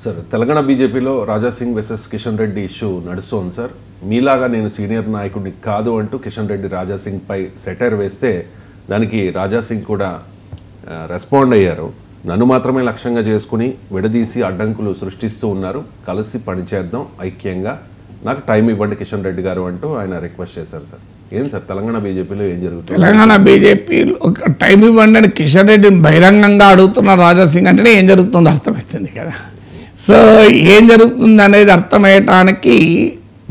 Sir Telangana బీజేపీలో Raja Singh versus Kishan Reddy issue నడుస్తోంది sir. మీలాగా నేను సీనియర్ నాయకుడిని కాదు అంటూ కిషన్ రెడ్డి రాజా సింగ్ పై సెటైర్ వేస్తే దానికి రాజా సింగ్ కూడా రెస్పాండ్ అయ్యారు. నన్ను మాత్రమే లక్ష్యంగా చేసుకుని విడదీసి అడ్డంకులు సృష్టిస్తూ ఉన్నారు, కలిసి పనిచేద్దాం ఐక్యంగా, నాకు టైం ఇవ్వండి కిషన్ రెడ్డి గారు అంటూ ఆయన రిక్వెస్ట్ చేశారు సార్. ఏం సార్ తెలంగాణ బీజేపీలో ఏం జరుగుతుంది? తెలంగాణ బీజేపీలో టైం ఇవ్వండి అని కిషన్ రెడ్డిని బహిరంగంగా అడుగుతున్న రాజా సింగ్ అంటేనే ఏం జరుగుతుందో అర్థమవుతుంది కదా. సో ఏం జరుగుతుంది అనేది అర్థమయ్యటానికి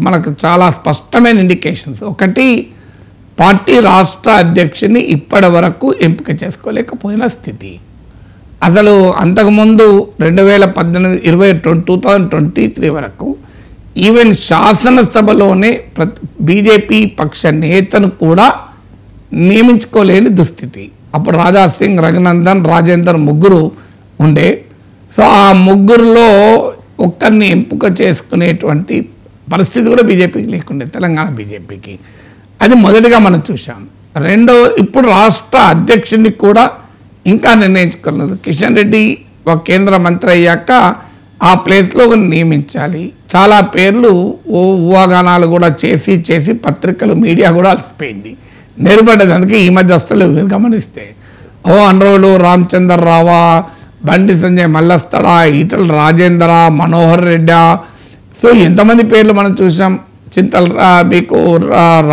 మనకు చాలా స్పష్టమైన ఇండికేషన్స్. ఒకటి, పార్టీ రాష్ట్ర అధ్యక్షుని ఇప్పటి వరకు ఎంపిక చేసుకోలేకపోయిన స్థితి. అసలు అంతకుముందు 2023 వరకు ఈవెన్ శాసనసభలోనే బీజేపీ పక్ష నేతను కూడా నియమించుకోలేని దుస్థితి. అప్పుడు రాజా సింగ్, రఘునందన్, రాజేందర్ ముగ్గురు ఉండే. సో ఆ ముగ్గురులో ఒక్కరిని ఎంపిక చేసుకునేటువంటి పరిస్థితి కూడా బీజేపీకి లేకుండే, తెలంగాణ బీజేపీకి. అది మొదటిగా మనం చూసాం. రెండో, ఇప్పుడు రాష్ట్ర అధ్యక్షుడిని కూడా ఇంకా నిర్ణయించుకోలేదు. కిషన్ రెడ్డి ఒక కేంద్ర మంత్రి అయ్యాక ఆ ప్లేస్లో నియమించాలి. చాలా పేర్లు ఊహాగానాలు కూడా చేసి పత్రికలు, మీడియా కూడా అలసిపోయింది, నిలబడ్డది. అందుకే ఈ మధ్య వస్తలు గమనిస్తే అనరోలు రామచందర్ రావా, బండి సంజయ్ మల్లస్తడా, ఈటల రాజేందర, మనోహర్ రెడ్డి, సో ఎంతమంది పేర్లు మనం చూసాం. చింతల మీకు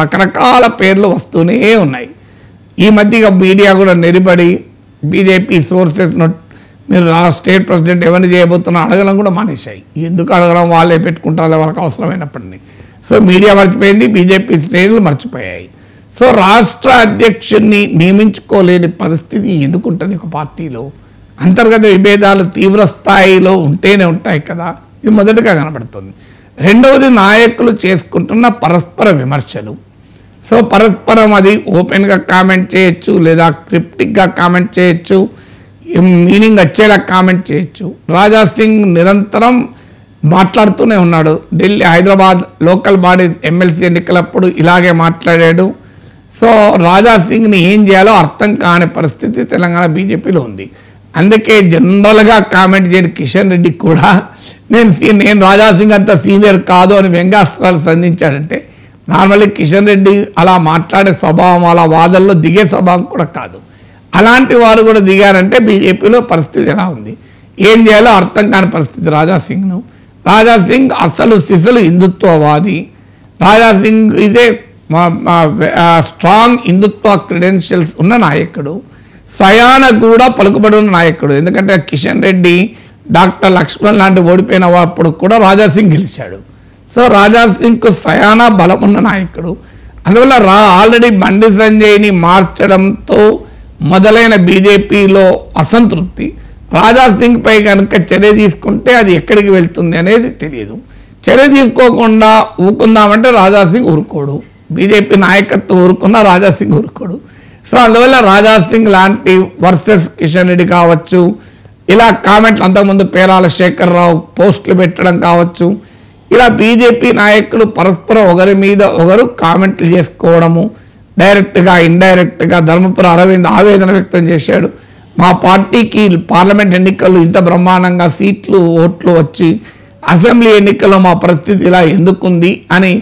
రకరకాల పేర్లు వస్తూనే ఉన్నాయి. ఈ మధ్య మీడియా కూడా నిలబడి బీజేపీ సోర్సెస్ మీరు స్టేట్ ప్రెసిడెంట్ ఎవరిని చేయబోతున్నా అడగడం కూడా మానేశాయి. ఎందుకు అడగడం, వాళ్ళే పెట్టుకుంటారు వాళ్ళకి అవసరమైనప్పటినీ. సో మీడియా మర్చిపోయింది, బీజేపీ శ్రేణులు మర్చిపోయాయి. సో రాష్ట్ర అధ్యక్షుడిని నియమించుకోలేని పరిస్థితి ఎందుకుంటుంది ఒక పార్టీలో? అంతర్గత విభేదాలు తీవ్ర స్థాయిలో ఉంటేనే ఉంటాయి కదా, ఇది మొదటిగా కనబడుతుంది. రెండవది, నాయకులు చేసుకుంటున్న పరస్పర విమర్శలు. సో పరస్పరం అది ఓపెన్గా కామెంట్ చేయొచ్చు, లేదా క్రిప్టిక్గా కామెంట్ చేయొచ్చు, మీనింగ్ వచ్చేలా కామెంట్ చేయొచ్చు. రాజా సింగ్ నిరంతరం మాట్లాడుతూనే ఉన్నాడు. Delhi, Hyderabad local bodies MLC ఎన్నికలప్పుడు ఇలాగే మాట్లాడాడు. సో రాజా సింగ్ని ఏం చేయాలో అర్థం కాని పరిస్థితి తెలంగాణ బీజేపీలో ఉంది. అందుకే జనరల్గా కామెంట్ చేయని కిషన్ రెడ్డి కూడా నేను రాజా సింగ్ అంత సీనియర్ కాదు అని వ్యంగ్యాస్త్రాలు సంధించాడంటే, నార్మల్లీ కిషన్ రెడ్డి అలా మాట్లాడే స్వభావం, అలా వాదనలో దిగే స్వభావం కూడా కాదు. అలాంటి వారు కూడా దిగారంటే బీజేపీలో పరిస్థితి ఎలా ఉంది, ఏం చేయాలో అర్థం కాని పరిస్థితి రాజా సింగ్ను. రాజా సింగ్ అసలు సిసలు హిందుత్వవాది. రాజా సింగ్ ఇదే స్ట్రాంగ్ హిందుత్వ క్రెడెన్షియల్స్ ఉన్న నాయకుడు, స్వయాన కూడా పలుకుబడి ఉన్న నాయకుడు. ఎందుకంటే కిషన్ రెడ్డి, డాక్టర్ లక్ష్మణ్ లాంటి ఓడిపోయిన అప్పుడు కూడా రాజా సింగ్ గెలిచాడు. సో రాజా సింగ్కు స్వయాన బలం ఉన్న నాయకుడు. అందువల్ల ఆల్రెడీ బండి సంజయ్ని మార్చడంతో మొదలైన బీజేపీలో అసంతృప్తి. రాజా సింగ్ పై కనుక చర్య తీసుకుంటే అది ఎక్కడికి వెళ్తుంది అనేది తెలియదు. చర్య తీసుకోకుండా ఊరుకుందామంటే రాజా సింగ్ ఊరుకోడు, బీజేపీ నాయకత్వం ఊరుకున్నా రాజా సింగ్ ఊరుకోడు. సో అందువల్ల రాజా సింగ్ లాంటి వర్సెస్ కిషన్ రెడ్డి కావచ్చు, ఇలా కామెంట్లు అంతకుముందు పేరాల శేఖర్ రావు పోస్టులు పెట్టడం కావచ్చు, ఇలా బీజేపీ నాయకులు పరస్పరం ఒకరి మీద ఒకరు కామెంట్లు చేసుకోవడము, డైరెక్ట్గా ఇండైరెక్ట్గా. ధర్మపురి అరవింద్ ఆవేదన వ్యక్తం చేశాడు, మా పార్టీకి పార్లమెంట్ ఎన్నికలు ఇంత బ్రహ్మాండంగా సీట్లు ఓట్లు వచ్చి అసెంబ్లీ ఎన్నికల్లో మా పరిస్థితి ఇలా ఎందుకుంది అని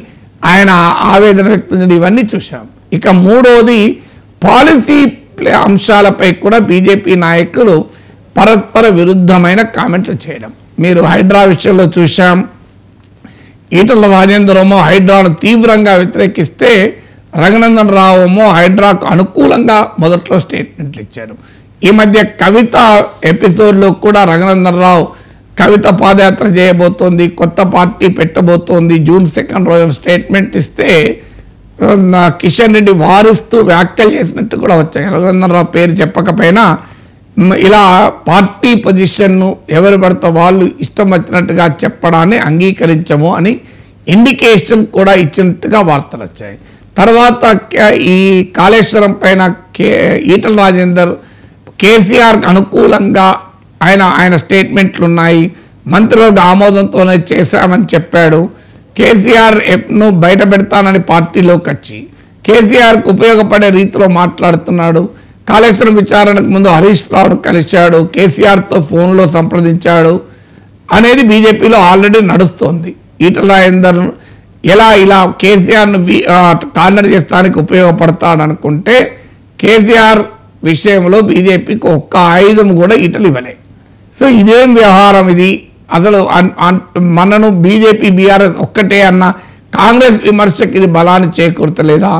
ఆయన ఆవేదన వ్యక్తం చేయడం, ఇవన్నీ చూశాం. ఇక మూడవది, పాలసీ అంశాలపై కూడా బీజేపీ నాయకులు పరస్పర విరుద్ధమైన కామెంట్లు చేయడం. మీరు హైడ్రా విషయంలో చూశాం. ఈటల రాజేందర్ హైడ్రాను తీవ్రంగా వ్యతిరేకిస్తే, రఘునందన్ రావు హైడ్రాకు అనుకూలంగా మొదట్లో స్టేట్మెంట్లు ఇచ్చారు. ఈ మధ్య కవిత ఎపిసోడ్లో కూడా రఘునందన్ రావు కవిత పాదయాత్ర చేయబోతోంది, కొత్త పార్టీ పెట్టబోతోంది, June 2 రోజున స్టేట్మెంట్ ఇస్తే కిషన్ రెడ్డి వారిస్తూ వ్యాఖ్యలు చేసినట్టు కూడా వచ్చాయి. రఘునందన్ రావు పేరు చెప్పకపోయినా ఇలా పార్టీ పొజిషన్ను ఎవరు పడితే వాళ్ళు ఇష్టం వచ్చినట్టుగా చెప్పడాన్ని అంగీకరించము అని ఇండికేషన్ కూడా ఇచ్చినట్టుగా వార్తలు వచ్చాయి. తర్వాత ఈ కాళేశ్వరం పైన ఈటల రాజేందర్ కేసీఆర్కి అనుకూలంగా ఆయన స్టేట్మెంట్లు ఉన్నాయి, మంత్రివర్గ ఆమోదంతోనే చేశామని చెప్పాడు. కేసీఆర్ ను బయట పెడతానని పార్టీలోకి వచ్చి కేసీఆర్కు ఉపయోగపడే రీతిలో మాట్లాడుతున్నాడు. కాళేశ్వరం విచారణకు ముందు హరీష్ రావును కలిశాడు, కేసీఆర్తో ఫోన్లో సంప్రదించాడు. అనేది బీజేపీలో ఆల్రెడీ నడుస్తోంది. ఈటల రాజేందర్ ఇలా కేసీఆర్ను కార్నర్ చేస్తానికి ఉపయోగపడతాడనుకుంటే కేసీఆర్ విషయంలో బీజేపీకి ఒక్క ఆయుధం కూడా ఈటలు ఇవ్వలే. సో ఇదేం వ్యవహారం ఇది? అసలు మనను బీజేపీ బీఆర్ఎస్ ఒక్కటే అన్న కాంగ్రెస్ విమర్శకు ఇది బలాన్ని చేకూర్చలేదా?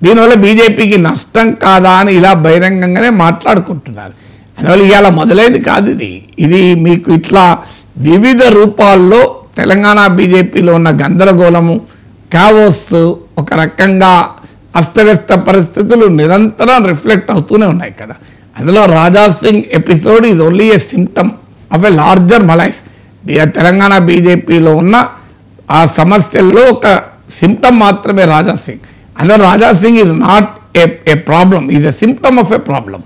దీనివల్ల బీజేపీకి నష్టం కాదా అని ఇలా బహిరంగంగానే మాట్లాడుకుంటున్నారు. అందువల్ల ఇవాళ మొదలైంది కాదు ఇది మీకు ఇట్లా వివిధ రూపాల్లో తెలంగాణ బీజేపీలో ఉన్న గందరగోళము, క్యావోస్, ఒక రకంగా అస్తవ్యస్త పరిస్థితులు నిరంతరం రిఫ్లెక్ట్ అవుతూనే ఉన్నాయి కదా. అందులో Raja Singh episode is only a symptom of a larger malaise. Telangana బీజేపీలో ఉన్న ఆ సమస్యల్లో ఒక సిమ్టమ్ మాత్రమే రాజా సింగ్. అందులో Raja Singh is not a problem, is a symptom of a problem.